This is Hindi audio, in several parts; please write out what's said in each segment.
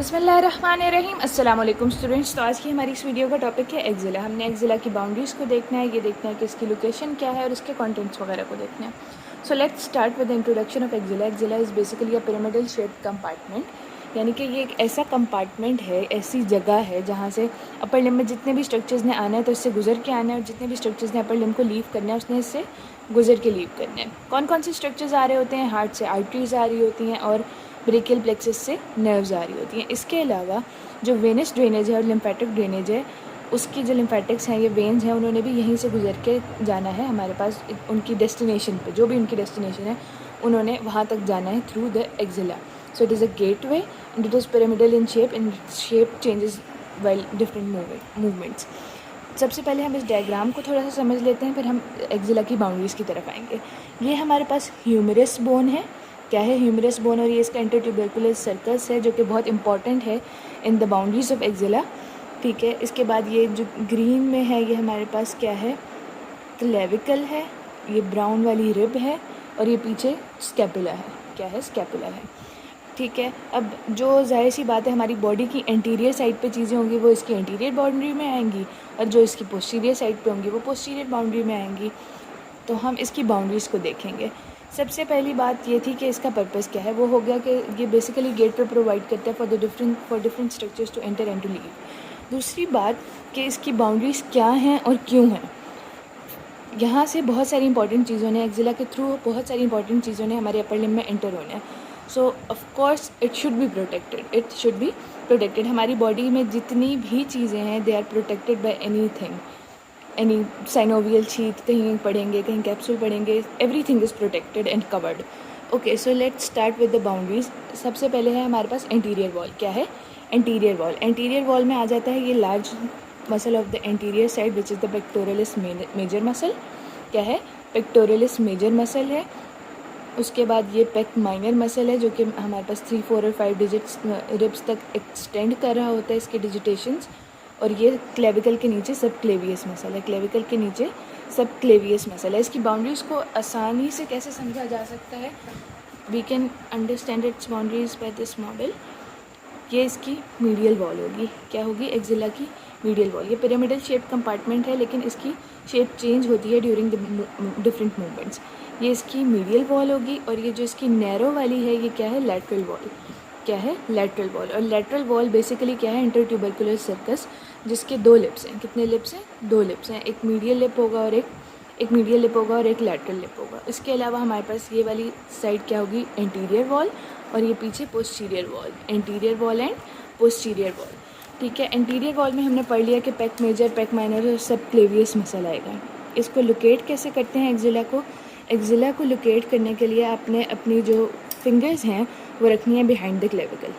बिस्मिल्लाहिर्रहमानिर्रहीम। अस्सलाम वालेकुम स्टूडेंट्स। तो आज की हमारी इस वीडियो का टॉपिक है एक्जिला। हमने एक्जिला की बाउंड्रीज़ को देखना है, ये देखना है कि इसकी लोकेशन क्या है और इसके कंटेंट्स वगैरह को देखना है। सो let's start with the introduction of axilla. Axilla is basically a pyramidal shaped compartment, यानी कि ये एक ऐसा कंपार्टमेंट है, ऐसी जगह है जहाँ से अपर लिम्ब में जितने भी स्ट्रक्चर्स ने आना है तो इससे गुजर के आना है, और जितने भी स्ट्रक्चर्स ने अपर लिम्ब को लीव करना है उसने इससे गुजर के लीव करना है। कौन कौन से स्ट्रक्चर्स आ रहे होते हैं? हार्ट से आर्टरीज आ रही होती हैं और ब्रेकियल प्लेक्सस से नर्व्स आ रही होती हैं। इसके अलावा जो वेनस ड्रेनेज है और लिम्फेटिक ड्रेनेज है, उसकी जो लिम्फेटिक्स हैं, ये वेन्स हैं, उन्होंने भी यहीं से गुजर के जाना है हमारे पास उनकी डेस्टिनेशन पे। जो भी उनकी डेस्टिनेशन है उन्होंने वहाँ तक जाना है through the axilla. So it is a gateway and it is pyramidal in shape and shape changes while different movements. सबसे पहले हम इस डायग्राम को थोड़ा सा समझ लेते हैं, फिर हम एक्जिला की बाउंड्रीज़ की तरफ आएंगे। ये हमारे पास ह्यूमरस बोन है। क्या है ह्यूमरस बोन? और ये इसका इंटरट्यूबरकुलर सर्कस है जो कि बहुत इंपॉर्टेंट है in the boundaries of axilla. ठीक है, इसके बाद ये जो ग्रीन में है ये हमारे पास क्या है? क्लेविकल है। ये ब्राउन वाली रिब है और ये पीछे स्कैपुला है। क्या है? स्कैपुला है। ठीक है, अब जो जाहिर सी बात है हमारी बॉडी की एंटीरियर साइड पे चीज़ें होंगी वो इसकी एंटीरियर बाउंड्री में आएंगी, और जो इसकी पोस्टीरियर साइड पे होंगी वो पोस्टीरियर बाउंड्री में आएंगी। तो हम इसकी बाउंड्रीज़ को देखेंगे। सबसे पहली बात ये थी कि इसका पर्पस क्या है। वो हो गया कि ये बेसिकली गेट पे प्रोवाइड करता है for different structures to enter and to leave. दूसरी बात कि इसकी बाउंड्रीज़ क्या हैं और क्यों हैं। यहाँ से बहुत सारी इंपॉर्टेंट चीज़ों ने, एक्जिला के थ्रू बहुत सारी इंपॉर्टेंट चीज़ों ने हमारे अपर लिम्ब में एंटर होना है। So of course it should be protected. हमारी बॉडी में जितनी भी चीज़ें हैं they are protected by any synovial sheet. कहीं पढ़ेंगे, कहीं कैप्सूल पढ़ेंगे, everything is protected and covered. Okay, so let's start with the boundaries. सबसे पहले है हमारे पास एंटीरियर वॉल। क्या है? Anterior wall. एंटीरियर वॉल में आ जाता है ये large muscle of the anterior side which is the pectoralis major muscle. क्या है? पेक्टोरलिस मेजर मसल है। उसके बाद ये पेक माइनर मसल है जो कि हमारे पास 3, 4 और 5 डिजिट्स रिब्स तक एक्सटेंड कर रहा होता है इसके डिजिटेशंस। और ये क्लेविकल के नीचे सब क्लेवियस मसल है। क्लेविकल के नीचे सब क्लेवियस मसल है। इसकी बाउंड्रीज़ को आसानी से कैसे समझा जा सकता है? We can understand its boundaries by this model. ये इसकी मीडियल वॉल होगी। क्या होगी? एक्जिला की मीडियल वॉल। ये पिरामिडल शेप कंपार्टमेंट है लेकिन इसकी शेप चेंज होती है ड्यूरिंग द डिफरेंट मूवमेंट्स। ये इसकी मीडियल वॉल होगी। और ये जो इसकी नैरो वाली है ये क्या है? Lateral wall. क्या है? Lateral wall. और लैटरल वॉल बेसिकली क्या है? इंटरट्यूबरकुलर सर्कस, जिसके 2 लिप्स हैं। कितने लिप्स हैं? 2 लिप्स हैं। एक मीडियल लिप होगा और एक मीडियल लिप होगा और एक लैटरल लिप होगा। इसके अलावा हमारे पास ये वाली साइड क्या होगी? एंटीरियर वॉल, और ये पीछे posterior wall. Anterior wall and posterior wall. ठीक है, एंटीरियर वॉल में हमने पढ़ लिया कि पेक मेजर, पेक माइनर और सब क्लेवियस मसल आएगा। इसको लोकेट कैसे करते हैं एक्जिला को? एक्जिला को लोकेट करने के लिए आपने अपनी जो फिंगर्स हैं वो रखनी है बिहाइंड द क्लेविकल।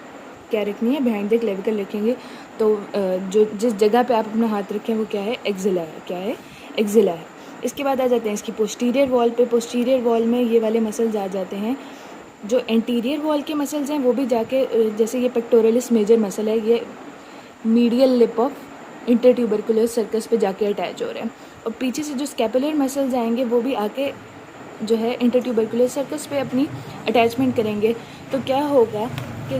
क्या रखनी है? बिहाइंड द क्लेविकल रखेंगे तो जो जिस जगह पे आप अपना हाथ रखें वो क्या है? एक्जिला है। क्या है? एक्जिला है। इसके बाद आ जाते हैं इसकी पोस्टीरियर वॉल पे। पोस्टीरियर वॉल में ये वाले मसल्स आ जाते हैं। जो एंटीरियर वॉल के मसल्स हैं वो भी जाके जैसे ये पेक्टोरलिस मेजर मसल है, ये मीडियल लिप ऑफ इंटरट्यूबरकुलर सर्कस पे जाके अटैच हो रहे हैं। और पीछे से जो स्कैपुलर मसल्स आएंगे वो भी आके जो है इंटरट्यूबरकुलर सर्कस पे अपनी अटैचमेंट करेंगे। तो क्या होगा कि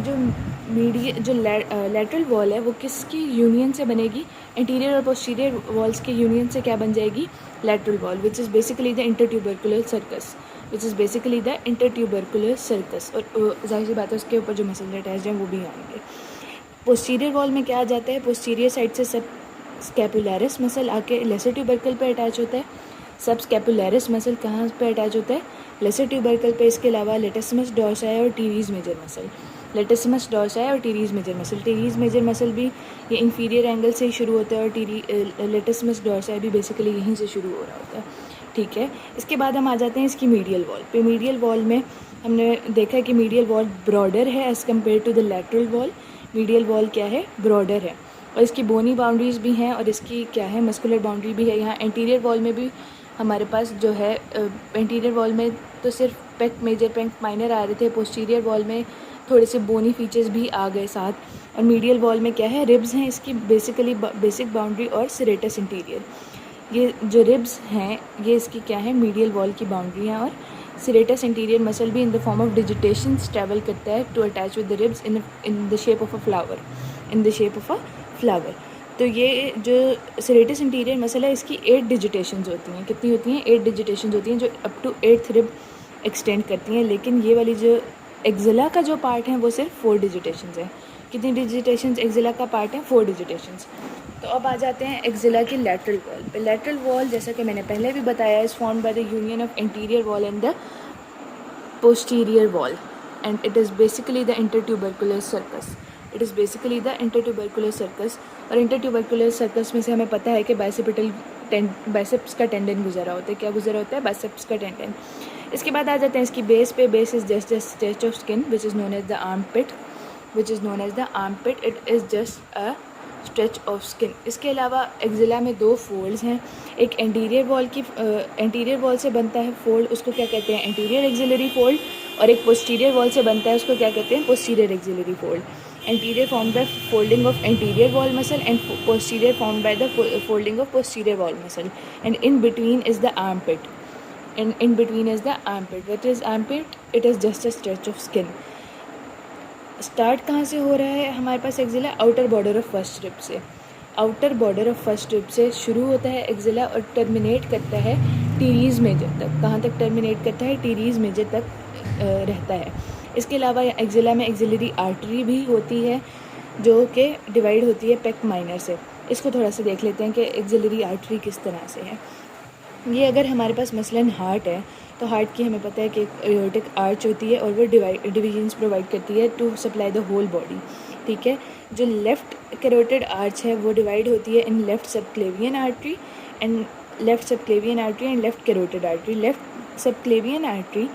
जो लैटरल वॉल है वो किसकी यूनियन से बनेगी? एंटीरियर और पोस्टीरियर वॉल्स के यूनियन से क्या बन जाएगी? Lateral wall, which is basically the intertubercular sulcus. और जाहिर सी बात है उसके ऊपर जो मसल अटैच हैं वो भी आएंगे। पोस्टीरियर वॉल में क्या आ जाता है? पोस्टीरियर साइड से सब स्कैपुलैरिस मसल आके लेसर ट्यूबरकल पे अटैच होता है। सब स्कैपुलैरिस मसल कहाँ पे अटैच होता है? लेसर ट्यूबरकल पे। इसके अलावा लेटिसिमस डॉर्साई और teres major muscle. Latissimus dorsi और teres major muscle. Teres major muscle भी ये इंफीरियर एंगल से ही शुरू होता है और लेटिसिमस डॉर्साई भी बेसिकली यहीं से शुरू हो रहा होता है। ठीक है, इसके बाद हम आ जाते हैं इसकी मीडियल वॉल पे। मीडियल वॉल में हमने देखा है कि मीडियल वॉल ब्रॉडर है as compare to the lateral wall. Medial wall क्या है? ब्रॉडर है। और इसकी बोनी बाउंड्रीज़ भी हैं और इसकी क्या है? मस्कुलर बाउंड्री भी है। यहाँ एंटीरियर वॉल में भी हमारे पास जो है एंटीरियर वॉल में तो सिर्फ पेक मेजर, पेक माइनर आ रहे थे। पोस्टीरियर वॉल में थोड़े से बोनी फीचर्स भी आ गए साथ। और मीडियल वॉल में क्या है? रिब्स हैं इसकी बेसिकली बेसिक बाउंड्री और सेरेटस इंटीरियर। ये जो रिब्स हैं ये इसकी क्या है? मीडियल वॉल की बाउंड्री हैं और सीरेटस इंटीरियर मसल भी in the form of digitations travel करता है to attach with the ribs in the shape of a flower. तो ये जो सीरेटस इंटीरियर मसल है इसकी 8 डिजिटेशंस होती हैं। कितनी होती हैं? 8 डिजिटेशंस होती हैं जो up to 8th rib extend करती हैं। लेकिन ये वाली जो एक्जिला का जो पार्ट है वो सिर्फ 4 डिजिटेशंस है। कितनी डिजिटेशंस एक्जिला का पार्ट है? 4 डिजिटेशंस। तो अब आ जाते हैं एक्जिला की लैटरल वॉल। लैटरल वॉल जैसा कि मैंने पहले भी बताया is formed by the union of anterior wall and the posterior wall and it is basically the intertubercular sulcus. It is basically the intertubercular sulcus. और इंटरट्यूबरकुलर सर्कस में से हमें पता है कि बाइसेप्स का टेंडन गुजरा होता है। क्या गुजरा होता है? बाइसेप्स का टेंडन। इसके बाद आ जाते हैं इसकी बेस पे। Base is just a stretch of skin which is known as the armpit. It is just a stretch of skin. इसके अलावा एक्जिला में 2 फोल्ड्स हैं। एक एंटीरियर वॉल से बनता है फोल्ड, उसको क्या कहते हैं? Anterior axillary fold. और एक पोस्टीरियर वॉल से बनता है, उसको क्या कहते हैं? Posterior axillary fold. Anterior form by folding of anterior wall muscle and posterior form by the folding of posterior wall muscle and in between is the armpit. What is armpit? It is just a stretch of skin. Start कहाँ से हो रहा है हमारे पास axilla? Outer border of first rib से। Outer border of first rib से शुरू होता है एक्जिला और टर्मिनेट करता है टीरीज मेजर तक। कहाँ तक टर्मिनेट करता है? टीरीज मेजर तक रहता है। इसके अलावा एक्जिला में एक्सिलरी आर्टरी भी होती है जो कि डिवाइड होती है पेक माइनर से। इसको थोड़ा सा देख लेते हैं कि एक्सिलरी आर्टरी किस तरह से है। ये अगर हमारे पास मसलन हार्ट है तो हार्ट की हमें पता है कि एक एओर्टिक आर्च होती है और वो डिविजन्स प्रोवाइड करती है to supply the whole body. ठीक है। जो लेफ़्ट कैरोटिड आर्च है वो डिवाइड होती है in left subclavian artery and left carotid artery. Left subclavian artery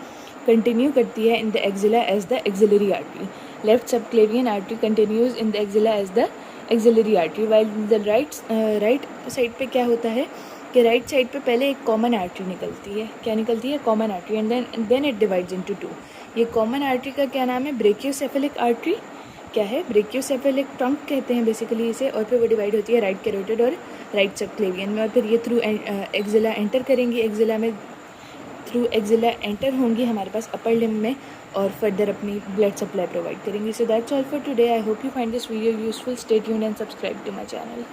continue करती है in the axilla as the axillary artery. Left subclavian artery continues in the axilla as the axillary artery. While the right side पे क्या होता है कि राइट साइड पे पहले एक कॉमन आर्टरी निकलती है। क्या निकलती है? Common artery and then it divides into 2। ये कॉमन आर्टरी का क्या नाम है? Brachiocephalic artery. क्या है? ब्रेकियोसेफेलिक ट्रंक कहते हैं बेसिकली इसे। और फिर वो डिवाइड होती है राइट कैरोटिड और राइट सबक्लेवियन में। और फिर ये थ्रू एक्जिला एंटर करेंगी। थ्रू एक्जिला एंटर होंगी हमारे पास अपर लिम्ब में और फर्दर अपनी ब्लड सप्लाई प्रोवाइड करेंगी। So that's all for today. I hope you find this video useful. Stay tuned and subscribe to my channel.